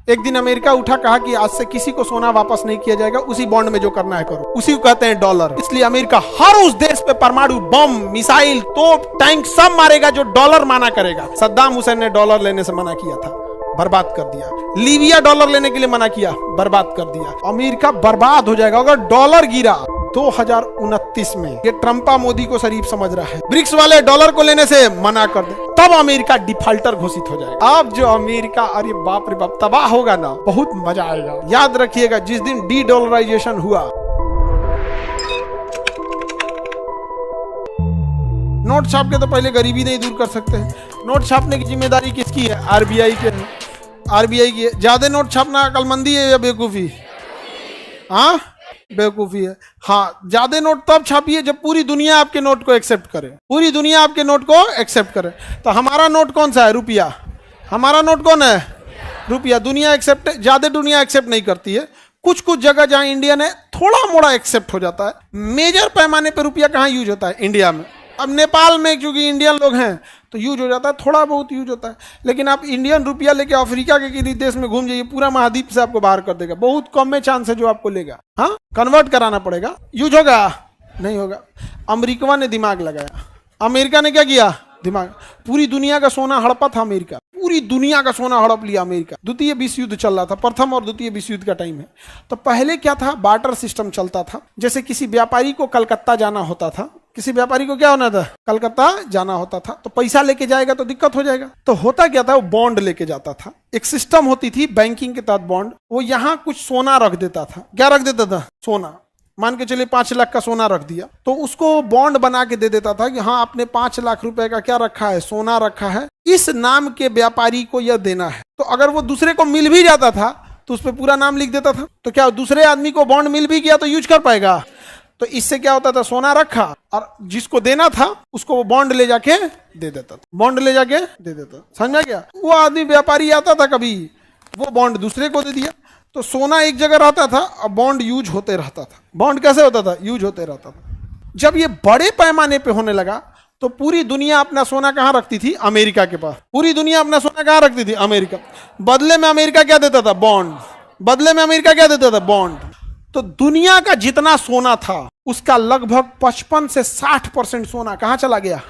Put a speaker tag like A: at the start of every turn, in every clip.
A: एक दिन अमेरिका उठा, कहा कि आज से किसी को सोना वापस नहीं किया जाएगा, उसी बॉन्ड में जो करना है करो। उसी को कहते हैं डॉलर। इसलिए अमेरिका हर उस देश पे परमाणु बम, मिसाइल, तोप, टैंक सब मारेगा जो डॉलर माना करेगा। सद्दाम हुसैन ने डॉलर लेने से मना किया था, बर्बाद कर दिया। लीबिया डॉलर लेने के लिए मना किया, बर्बाद कर दिया। अमेरिका बर्बाद हो जाएगा अगर डॉलर गिरा। 2029 में ये ट्रंपा मोदी को शरीफ समझ रहा है, ब्रिक्स वाले डॉलर को लेने से मना कर दे, तब अमेरिका डिफॉल्टर घोषित हो जाएगा। अब जो अमेरिका, अरे बाप रे बाप, तबाह होगा ना, बहुत मजा आएगा। याद रखिएगा, जिस दिन डी डॉलराइजेशन हुआ, नोट छाप के तो पहले गरीबी नहीं दूर कर सकते हैं। नोट छापने की जिम्मेदारी किसकी है? आरबीआई के है। आरबीआई की है। ज्यादा नोट छापना अकलमंदी है या बेवकूफी? हाँ, बेवकूफी है। हाँ, ज्यादा नोट तब छापिए जब पूरी दुनिया आपके नोट को एक्सेप्ट करे। पूरी दुनिया आपके नोट को एक्सेप्ट करे। तो हमारा नोट कौन सा है? रुपया। हमारा नोट कौन है? रुपया। दुनिया एक्सेप्ट, ज्यादा दुनिया एक्सेप्ट नहीं करती है। कुछ कुछ जगह जहां इंडियन है थोड़ा मोड़ा एक्सेप्ट हो जाता है। मेजर पैमाने पर रुपया कहाँ यूज होता है? इंडिया में। अब नेपाल में क्योंकि इंडियन लोग हैं तो यूज हो जाता है, थोड़ा बहुत यूज होता है। लेकिन आप इंडियन रुपया लेके अफ्रीका के किसी देश में घूम जाइए, पूरा महाद्वीप से आपको बाहर कर देगा। बहुत कम में चांस है जो आपको लेगा। हाँ, कन्वर्ट कराना पड़ेगा। यूज होगा? नहीं होगा। अमेरिका ने दिमाग लगाया। अमेरिका ने क्या किया? दिमाग। पूरी दुनिया का सोना हड़पा था अमेरिका, पूरी दुनिया का सोना हड़प लिया अमेरिका। द्वितीय विश्व युद्ध चल रहा था, प्रथम और द्वितीय विश्व युद्ध का टाइम है। तो पहले क्या था? बार्टर सिस्टम चलता था। जैसे किसी व्यापारी को कलकत्ता जाना होता था, किसी व्यापारी को क्या होना था? कलकत्ता जाना होता था। तो पैसा लेके जाएगा तो दिक्कत हो जाएगा। तो होता क्या था? वो बॉन्ड लेके जाता था। एक सिस्टम होती थी बैंकिंग के तहत बॉन्ड। वो यहाँ कुछ सोना रख देता था। क्या रख देता था? सोना। मान के चलिए 5 लाख का सोना रख दिया, तो उसको बॉन्ड बना के दे देता था कि हाँ, आपने 5 लाख रुपए का क्या रखा है? सोना रखा है, इस नाम के व्यापारी को यह देना है। तो अगर वो दूसरे को मिल भी जाता था तो उस पर पूरा नाम लिख देता था। तो क्या दूसरे आदमी को बॉन्ड मिल भी गया तो यूज कर पाएगा? तो इससे क्या होता था? सोना रखा और जिसको देना था उसको वो बॉन्ड ले जाके दे देता था। बॉन्ड ले जाके दे देता। समझा क्या? वो आदमी व्यापारी आता था, कभी वो बॉन्ड दूसरे को दे दिया। तो सोना एक जगह रहता था और बॉन्ड यूज होते रहता था। बॉन्ड कैसे होता था? यूज होते रहता था। जब ये बड़े पैमाने पे होने लगा तो पूरी दुनिया अपना सोना कहाँ रखती थी? अमेरिका के पास। पूरी दुनिया अपना सोना कहाँ रखती थी? अमेरिका। बदले में अमेरिका क्या देता था? बॉन्ड। बदले में अमेरिका क्या देता था? बॉन्ड। तो दुनिया का जितना सोना था उसका लगभग 55 से 60% सोना कहाँ चला गया?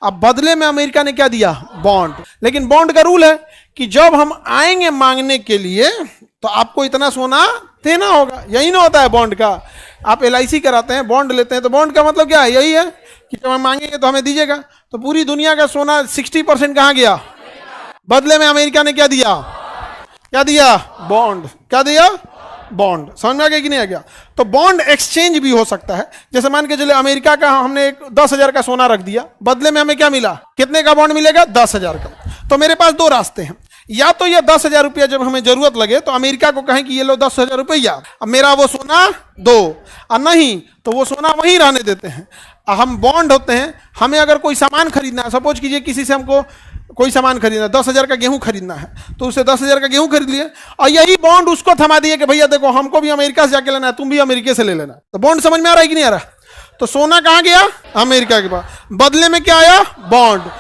A: अब बदले में अमेरिका ने क्या दिया? बॉन्ड। लेकिन बॉन्ड का रूल है कि जब हम आएंगे मांगने के लिए तो आपको इतना सोना देना होगा। यही ना होता है बॉन्ड का? आप LIC कराते हैं, बॉन्ड लेते हैं, तो बॉन्ड का मतलब क्या है? यही है कि जब हम मांगेंगे तो हमें दीजिएगा। तो पूरी दुनिया का सोना 60% कहाँ गया? बदले में अमेरिका ने क्या दिया? क्या दिया? बॉन्ड। क्या दिया? बॉन्ड। समझ में आ गया कि नहीं आ गया? तो बॉन्ड एक्सचेंज भी हो सकता है। जैसे मान के चलिए अमेरिका का हमने एक 10,000 का सोना रख दिया, बदले में हमें क्या मिला? कितने का बॉन्ड मिलेगा? 10,000 का। तो मेरे पास 2 रास्ते हैं। या तो ये 10,000 रुपया जब हमें जरूरत लगे तो अमेरिका को कहें कि ये लो 10,000 रुपया, अब मेरा वो सोना दो, और नहीं तो वो सोना वहीं रहने देते हैं। हम बॉन्ड होते हैं, हमें अगर कोई सामान खरीदना है, सपोज कीजिए किसी से हमको कोई सामान खरीदना, 10,000 का गेहूं खरीदना है, तो उसे 10,000 का गेहूं खरीद लिए और यही बॉन्ड उसको थमा दिए कि भैया देखो हमको भी अमेरिका से जाके लेना है, तुम भी अमेरिका से ले लेना। तो बॉन्ड समझ में आ रहा है कि नहीं आ रहा? तो सोना कहाँ गया? अमेरिका के पास। बदले में क्या आया? बॉन्ड।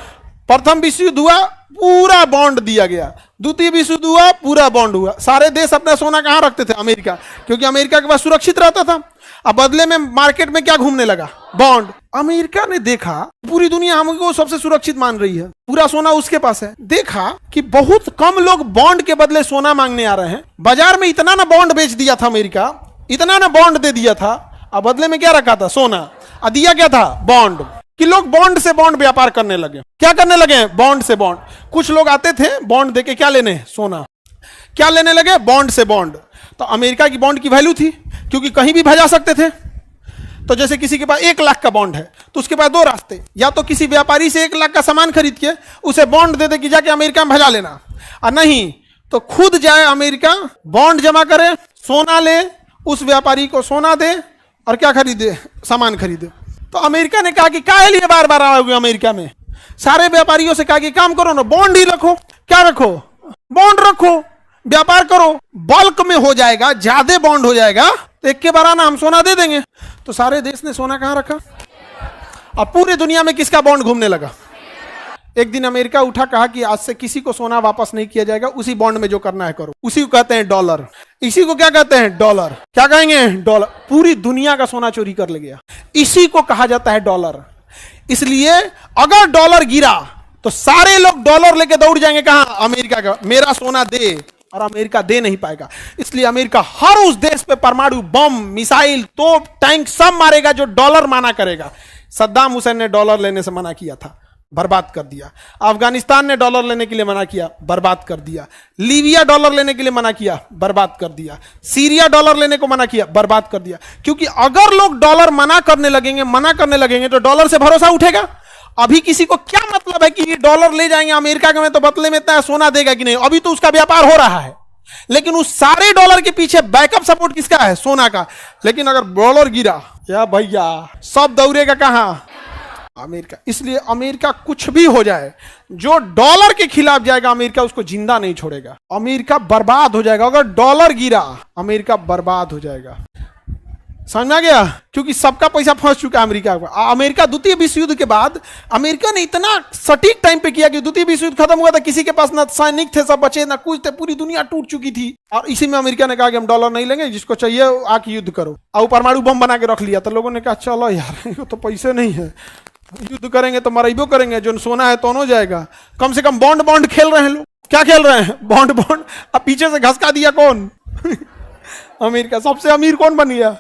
A: प्रथम विश्व युद्ध हुआ, पूरा बॉन्ड दिया गया। द्वितीय विश्व युद्ध हुआ, पूरा बॉन्ड हुआ। सारे देश अपना सोना कहाँ रखते थे? अमेरिका, क्योंकि अमेरिका के पास सुरक्षित रहता था। अब बदले में मार्केट में क्या घूमने लगा? बॉन्ड। अमेरिका ने देखा पूरी दुनिया हमको सबसे सुरक्षित मान रही है, पूरा सोना उसके पास है। देखा कि बहुत कम लोग बॉन्ड के बदले सोना मांगने आ रहे हैं। बाजार में इतना ना बॉन्ड बेच दिया था अमेरिका, इतना ना बॉन्ड दे दिया था, अब बदले में क्या रखा था? सोना। और दिया क्या था? बॉन्ड। कि लोग बॉन्ड से बॉन्ड व्यापार करने लगे। क्या करने लगे? बॉन्ड से बॉन्ड। कुछ लोग आते थे बॉन्ड देके क्या लेने? सोना। क्या लेने लगे? बॉन्ड से बॉन्ड। तो अमेरिका की बॉन्ड की वैल्यू थी, क्योंकि कहीं भी भेजा सकते थे। तो जैसे किसी के पास 1 लाख का बॉन्ड है तो उसके पास 2 रास्ते, या तो किसी व्यापारी से 1 लाख का सामान खरीद के उसे बॉन्ड दे दे कि जाके अमेरिका में भेजा लेना, और नहीं तो खुद जाए अमेरिका, बॉन्ड जमा करे, सोना ले, उस व्यापारी को सोना दे और क्या खरीदे? सामान खरीदे। तो अमेरिका ने कहा कि काहे लिए बार बार आओगे अमेरिका में? सारे व्यापारियों से कहा कि काम करो ना, बॉन्ड ही रखो। क्या रखो? बॉन्ड रखो, व्यापार करो, बल्क में हो जाएगा, ज्यादा बॉन्ड हो जाएगा तो एक के बार आना, हम सोना दे देंगे। तो सारे देश ने सोना कहां रखा? अब पूरी दुनिया में किसका बॉन्ड घूमने लगा? एक दिन अमेरिका उठा, कहा कि आज से किसी को सोना वापस नहीं किया जाएगा, उसी बॉन्ड में जो करना है करो। उसी को कहते हैं डॉलर। इसी को क्या कहते हैं? डॉलर। क्या कहेंगे? डॉलर। पूरी दुनिया का सोना चोरी कर ले गया, इसी को कहा जाता है डॉलर। इसलिए अगर डॉलर गिरा तो सारे लोग डॉलर लेके दौड़ जाएंगे कहां? अमेरिका का। मेरा सोना दे, और अमेरिका दे नहीं पाएगा। इसलिए अमेरिका हर उस देश पे परमाणु बम, मिसाइल, तोप, टैंक सब मारेगा जो डॉलर माना करेगा। सद्दाम हुसैन ने डॉलर लेने से मना किया था, बर्बाद कर दिया। अफगानिस्तान ने डॉलर लेने के लिए मना किया, बर्बाद कर दिया। लीबिया डॉलर लेने के लिए मना किया, बर्बाद कर दिया। सीरिया डॉलर लेने को मना किया, बर्बाद कर दिया। क्योंकि अगर लोग डॉलर मना करने लगेंगे तो डॉलर से भरोसा उठेगा। अभी किसी को क्या मतलब है कि ये डॉलर ले जाएंगे अमेरिका के में तो बदले में इतना सोना देगा कि नहीं? अभी तो उसका व्यापार हो रहा है, लेकिन उस सारे डॉलर के पीछे बैकअप सपोर्ट किसका है? सोना का। लेकिन अगर डॉलर गिरा, या भैया सब दौड़ेगा कहां? अमेरिका। इसलिए अमेरिका कुछ भी हो जाए, जो डॉलर के खिलाफ जाएगा अमेरिका उसको जिंदा नहीं छोड़ेगा। अमेरिका बर्बाद हो जाएगा अगर डॉलर गिरा, अमेरिका बर्बाद हो जाएगा। समझ में आ गया? क्योंकि सबका पैसा फंस चुका है अमेरिका का। अमेरिका द्वितीय विश्व युद्ध के बाद अमेरिका ने इतना सटीक टाइम पे किया कि द्वितीय विश्व युद्ध खत्म हुआ था, किसी के पास ना सैनिक थे, सब बचे ना कुछ थे, पूरी दुनिया टूट चुकी थी। और इसी में अमेरिका ने कहा कि हम डॉलर नहीं लेंगे, जिसको चाहिए आके युद्ध करो। और परमाणु बम बना के रख लिया। तो लोगों ने कहा चलो यार, तो पैसे नहीं है, युद्ध करेंगे तो मरेबो करेंगे, जो सोना है तो हो जाएगा। कम से कम बॉन्ड खेल रहे हैं लोग। क्या खेल रहे हैं? बॉन्ड। अब पीछे से घसका दिया कौन? अमेरिका। सबसे अमीर कौन बन गया?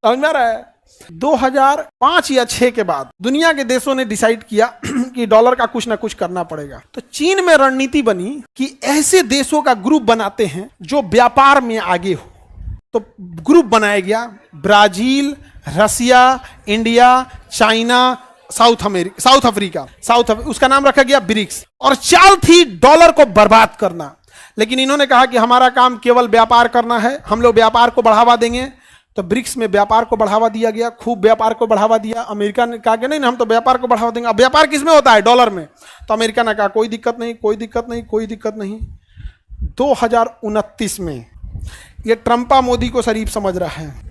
A: समझ में आ रहा है? 2005 या 6 के बाद दुनिया के देशों ने डिसाइड किया कि डॉलर का कुछ ना कुछ करना पड़ेगा। तो चीन में रणनीति बनी कि ऐसे देशों का ग्रुप बनाते हैं जो व्यापार में आगे हो। तो ग्रुप बनाया गया, ब्राजील, रसिया, इंडिया, चाइना, साउथ अफ्रीका, उसका नाम रखा गया ब्रिक्स। और चाल थी डॉलर को बर्बाद करना। लेकिन इन्होंने कहा कि हमारा काम केवल व्यापार करना है, हम लोग व्यापार को बढ़ावा देंगे। तो ब्रिक्स में व्यापार को बढ़ावा दिया गया, खूब व्यापार को बढ़ावा दिया। अमेरिका ने कहा कि नहीं, हम तो व्यापार को बढ़ावा देंगे। अब व्यापार किस में होता है? डॉलर में। तो अमेरिका ने कहा कोई दिक्कत नहीं, कोई दिक्कत नहीं, कोई दिक्कत नहीं। 2029 में ये ट्रंपा मोदी को शरीफ समझ रहा है।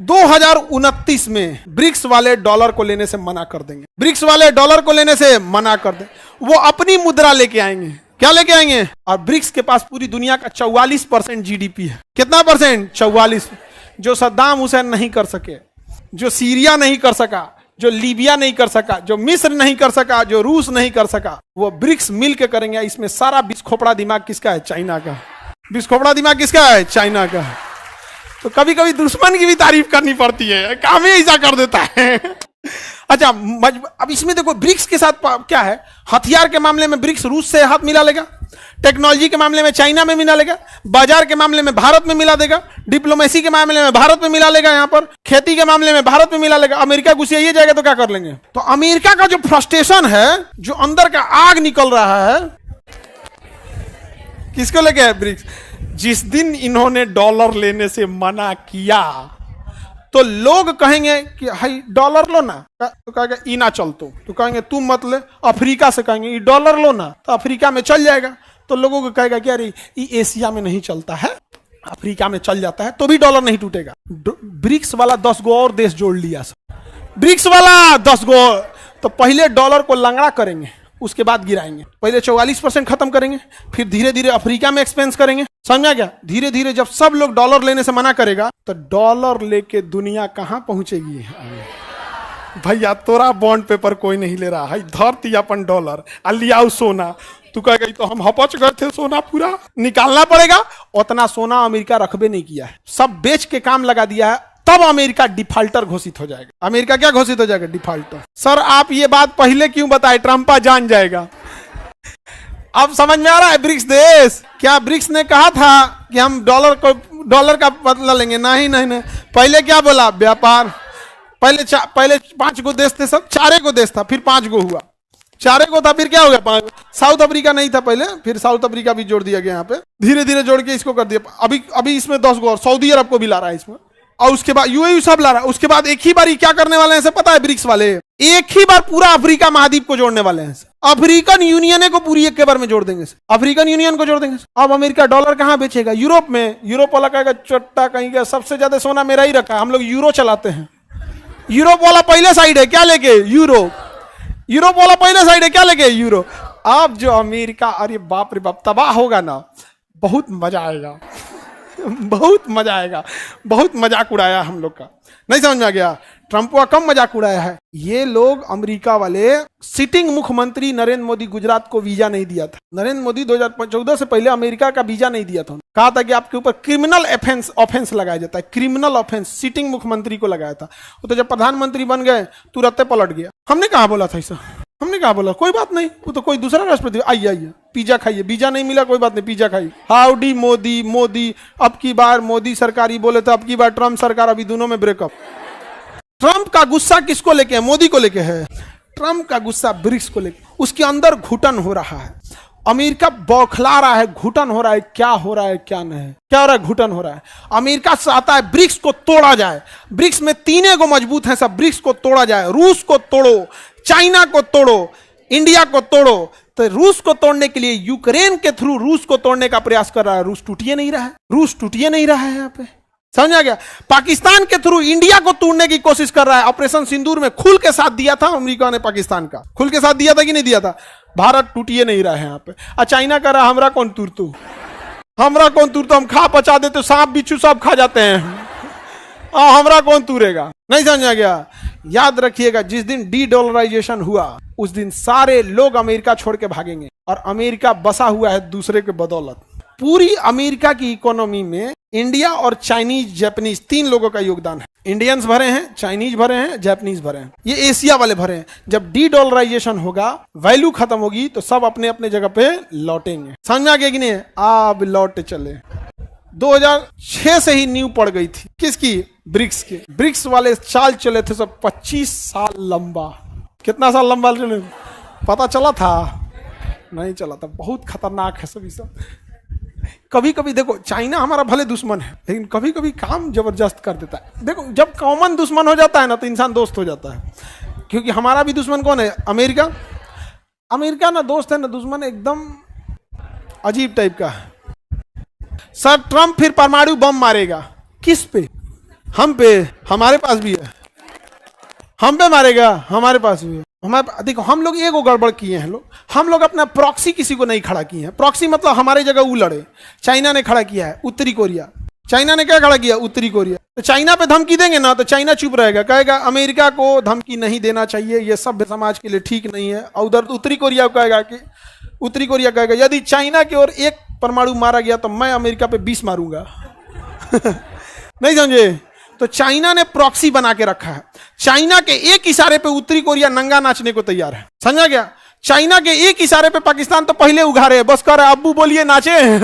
A: 2029 में ब्रिक्स वाले डॉलर को लेने से मना कर देंगे। ब्रिक्स वाले डॉलर को लेने से मना कर दें, वो अपनी मुद्रा लेके आएंगे। क्या लेके आएंगे? और ब्रिक्स के पास पूरी दुनिया का 44% जीडीपी है। कितना परसेंट? 44। जो सद्दाम हुसैन नहीं कर सके, जो सीरिया नहीं कर सका, जो लीबिया नहीं कर सका, जो मिस्र नहीं कर सका, जो रूस नहीं कर सका, वो ब्रिक्स मिल के करेंगे। इसमें सारा बिस्खोपड़ा दिमाग किसका है? चाइना का। बिस्खोपड़ा दिमाग किसका है? चाइना का। तो कभी कभी दुश्मन की भी तारीफ करनी पड़ती है, काम ही ऐसा कर देता है। अच्छा, अब इसमें देखो ब्रिक्स के साथ क्या है? हथियार के मामले में ब्रिक्स रूस से हाथ मिला लेगा, टेक्नोलॉजी के मामले में चाइना में मिला लेगा, बाजार के मामले में भारत में मिला देगा, डिप्लोमेसी के मामले में भारत में मिला लेगा, यहाँ पर खेती के मामले में भारत में मिला लेगा। अमेरिका घुसिए जाएगा तो क्या कर लेंगे? तो अमेरिका का जो फ्रस्ट्रेशन है, जो अंदर का आग निकल रहा है, किसको लेके है? ब्रिक्स। जिस दिन इन्होंने डॉलर लेने से मना किया तो लोग कहेंगे कि हाई डॉलर लो ना, तो कहेंगे ई ना चल, तो कहेंगे तू मत ले। अफ्रीका से कहेंगे ई डॉलर लो ना, तो अफ्रीका में चल जाएगा। तो लोगों को कहेगा कि अरे ये एशिया में नहीं चलता है, अफ्रीका में चल जाता है, तो भी डॉलर नहीं टूटेगा। ब्रिक्स वाला 10 गो और देश जोड़ लिया सब, ब्रिक्स वाला 10 गो। तो पहले डॉलर को लंगड़ा करेंगे, उसके बाद गिराएंगे। पहले 44% खत्म करेंगे, फिर धीरे धीरे अफ्रीका में एक्सपेंस करेंगे। समझा क्या? धीरे धीरे जब सब लोग डॉलर लेने से मना करेगा तो डॉलर लेके दुनिया कहां पहुंचेगी? भैया तोरा बॉन्ड पेपर कोई नहीं ले रहा है, धरती अपन डॉलर लियाओ सोना। तू कहेगा तो हम हपच गए थे, सोना पूरा निकालना पड़ेगा। उतना सोना अमेरिका रखबे नहीं किया है, सब बेच के काम लगा दिया है। तब अमेरिका डिफॉल्टर घोषित हो जाएगा। अमेरिका क्या घोषित हो जाएगा? डिफॉल्टर। सर आप ये बात पहले क्यों बताए? ट्रंपा जान जाएगा। अब समझ में आ रहा है? ब्रिक्स देश, क्या ब्रिक्स ने कहा था कि हम डॉलर का बदला लेंगे? नहीं नहीं नहीं। पहले क्या बोला? व्यापार। पहले 5 गो देश थे, सब 4 गो देश था, फिर 5 गो हुआ। 4 गो था, फिर क्या हो गया? 5। साउथ अफ्रीका नहीं था पहले, फिर साउथ अफ्रीका भी जोड़ दिया गया यहाँ पे। धीरे धीरे जोड़ के इसको कर दिया। अभी इसमें 10 गो और सऊदी अरब को भी ला रहा है इसमें, और उसके बाद यूएई सब ला रहा है। उसके बाद एक ही बार क्या करने वाले हैं पता है? ब्रिक्स वाले एक ही बार पूरा अफ्रीका महाद्वीप को जोड़ने वाले हैं। अफ्रीकन यूनियन को पूरी एक के बार में जोड़ देंगे, अफ्रीकन यूनियन को जोड़ देंगे। अब अमेरिका डॉलर कहां बेचेगा? यूरोप में। यूरोप वाला कहेगा चट्टा कहीं का, सबसे ज्यादा सोना मेरा ही रखा है, हम लोग यूरो चलाते हैं। यूरोप वाला पहले साइड है क्या लेके? यूरो। यूरोप वाला पहले साइड है, क्या लेके यूरो। अब जो अमेरिका, अरे बाप रे बाप, तबाह होगा ना, बहुत मजा आएगा। बहुत मजा आएगा। बहुत मजाक उड़ाया हम लोग का, नहीं समझ में आ गया। ट्रंप का कम मजाक उड़ाया है। ये लोग अमेरिका वाले, सिटिंग मुख्यमंत्री नरेंद्र मोदी गुजरात को वीजा नहीं दिया था। नरेंद्र मोदी 2014 से पहले अमेरिका का वीजा नहीं दिया था। कहा था कि आपके ऊपर क्रिमिनल ऑफेंस लगाया जाता है, क्रिमिनल ऑफेंस सिटिंग मुख्यमंत्री को लगाया था। वो तो जब प्रधानमंत्री बन गए तुरंत पलट गया। हमने कहा बोला था ऐसा, हमने कहा बोला कोई बात नहीं, वो तो कोई दूसरा राष्ट्रपति, आइए आइए पिज्जा खाइए, वीजा नहीं मिला कोई बात नहीं, पिज्जा खाइए। हाउडी मोदी, मोदी, अब की बार मोदी सरकार ही बोले थे, अब की बार ट्रंप सरकार, अभी दोनों में ब्रेकअप। ट्रंप का गुस्सा किसको लेके है? मोदी को लेके है। ट्रंप का गुस्सा ब्रिक्स को लेके, उसके अंदर घुटन हो रहा है। अमेरिका बौखला रहा है, घुटन हो रहा है, क्या हो रहा है क्या नहीं, क्या हो रहा है, घुटन हो रहा है। अमेरिका चाहता है ब्रिक्स को तोड़ा जाए। ब्रिक्स में तीनों को मजबूत है, सब ब्रिक्स को तोड़ा जाए। रूस को तोड़ो, चाइना को तोड़ो, इंडिया को तोड़ो। तो रूस को तोड़ने के लिए यूक्रेन के थ्रू रूस को तोड़ने का प्रयास कर रहा है। रूस टूटिए नहीं रहा है, रूस टूटिए नहीं रहा है। यहाँ पे समझ आ गया। पाकिस्तान के थ्रू इंडिया को तोड़ने की कोशिश कर रहा है। ऑपरेशन सिंदूर में खुल के साथ दिया था अमेरिका ने, पाकिस्तान का खुल के साथ दिया था कि नहीं दिया था। भारत टूटिए नहीं रहा है यहाँ पे। और चाइना कर रहा हमरा कौन तुर तू, हमरा कौन तुर, तो हम खा पचा देते, सांप बिच्छू सब खा जाते हैं, हमरा कौन तुरेगा। नहीं समझ आ गया। याद रखिएगा, जिस दिन डी डॉलराइजेशन हुआ उस दिन सारे लोग अमेरिका छोड़ के भागेंगे, और अमेरिका बसा हुआ है दूसरे के बदौलत। पूरी अमेरिका की इकोनॉमी में इंडिया और चाइनीज, जापानीज, तीन लोगों का योगदान है। इंडियंस भरे हैं, चाइनीज भरे हैं, जापानीज भरे हैं, ये एशिया वाले भरे हैं। जब डी डॉलराइजेशन होगा, वैल्यू खत्म होगी, तो सब अपने अपने जगह पे लौटेंगे। समझ में आ गया कि नहीं? अब लौट चले। 2006 से ही नींव पड़ गई थी किसकी? ब्रिक्स के। ब्रिक्स वाले चाल चले थे सब 25 साल लंबा। कितना साल लंबा चले? पता चला था? नहीं चला था। बहुत खतरनाक है सभी सब। कभी कभी देखो, चाइना हमारा भले दुश्मन है, लेकिन कभी कभी काम जबरदस्त कर देता है। देखो, जब कॉमन दुश्मन हो जाता है ना, तो इंसान दोस्त हो जाता है। क्योंकि हमारा भी दुश्मन कौन है? अमेरिका। अमेरिका ना दोस्त है ना दुश्मन, एकदम अजीब टाइप का है। सर ट्रंप फिर परमाणु बम मारेगा। किस पे? हम पे। हमारे पास भी है। हम पे मारेगा, हमारे पास भी है। हमारे देखो, हम लोग एगो गड़बड़ किए हैं। हम लोग अपना प्रॉक्सी किसी को नहीं खड़ा किए हैं। प्रॉक्सी मतलब हमारे जगह वो लड़े। चाइना ने खड़ा किया है, उत्तरी कोरिया। चाइना ने क्या खड़ा किया? उत्तरी कोरिया। तो चाइना पे धमकी देंगे ना, तो चाइना चुप रहेगा, कहेगा अमेरिका को धमकी नहीं देना चाहिए, ये सभ्य समाज के लिए ठीक नहीं है। और उधर उत्तरी कोरिया कहेगा कि, उत्तरी कोरिया कहेगा यदि चाइना की ओर एक परमाणु मारा गया तो मैं अमेरिका पे 20 मारूंगा। नहीं समझे? तो चाइना ने प्रॉक्सी बना के रखा है। चाइना के एक इशारे पे उत्तरी कोरिया नंगा नाचने को तैयार है। समझा गया? चाइना के एक इशारे पे पाकिस्तान तो पहले उघारे, बस कर अब्बू बोलिए नाचे।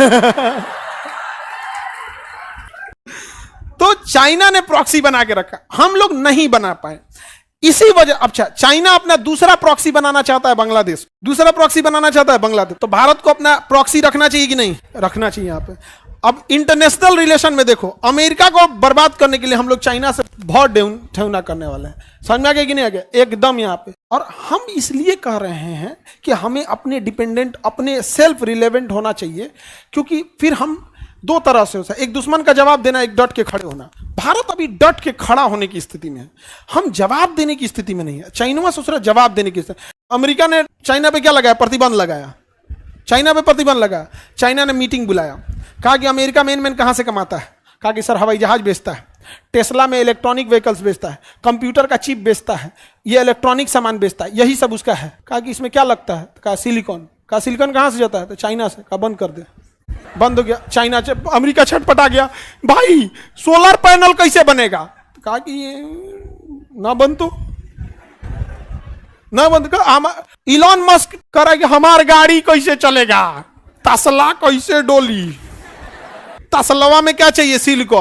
A: तो चाइना ने प्रॉक्सी बना के रखा, हम लोग नहीं बना पाए। इसी वजह, अच्छा चाइना अपना दूसरा प्रॉक्सी बनाना चाहता है बांग्लादेश, दूसरा प्रॉक्सी बनाना चाहता है बांग्लादेश। तो भारत को अपना प्रॉक्सी रखना चाहिए कि नहीं? रखना चाहिए। यहाँ पे अब इंटरनेशनल रिलेशन में देखो, अमेरिका को बर्बाद करने के लिए हम लोग चाइना से बहुत ठेवना करने वाले हैं। समझ में आ गया कि नहीं आ गया? एकदम यहाँ पे। और हम इसलिए कह रहे हैं कि हमें अपने डिपेंडेंट, अपने सेल्फ रिलेवेंट होना चाहिए, क्योंकि फिर हम दो तरह से होता है। एक दुश्मन का जवाब देना, एक डट के खड़े होना। भारत अभी डट के खड़ा होने की स्थिति में है, हम जवाब देने की स्थिति में नहीं है। चाइना सोच रहा जवाब देने की स्थिति। अमेरिका ने चाइना पे क्या लगाया? प्रतिबंध लगाया। चाइना पे प्रतिबंध लगा। चाइना ने मीटिंग बुलाया, कहा कि अमेरिका मेन कहां से कमाता है? कहा कि सर हवाई जहाज बेचता है, टेस्ला में इलेक्ट्रॉनिक व्हीकल्स बेचता है, कंप्यूटर का चिप बेचता है, ये इलेक्ट्रॉनिक सामान बेचता है, यही सब उसका है। कहा कि इसमें क्या लगता है? कहा सिलिकॉन। कहा सिलिकॉन कहां से जाता है? तो चाइना से। कहा बंद कर दे। बंद हो गया। चाइना अमेरिका छटपटा गया, भाई सोलर पैनल कैसे बनेगा? कहा कि ना बंद, तो ना बंद कर। इलॉन मस्क करा कि हमार गाड़ी कैसे चलेगा, तसला कैसे डोली। तसलवा में क्या चाहिए? सिलिकॉन।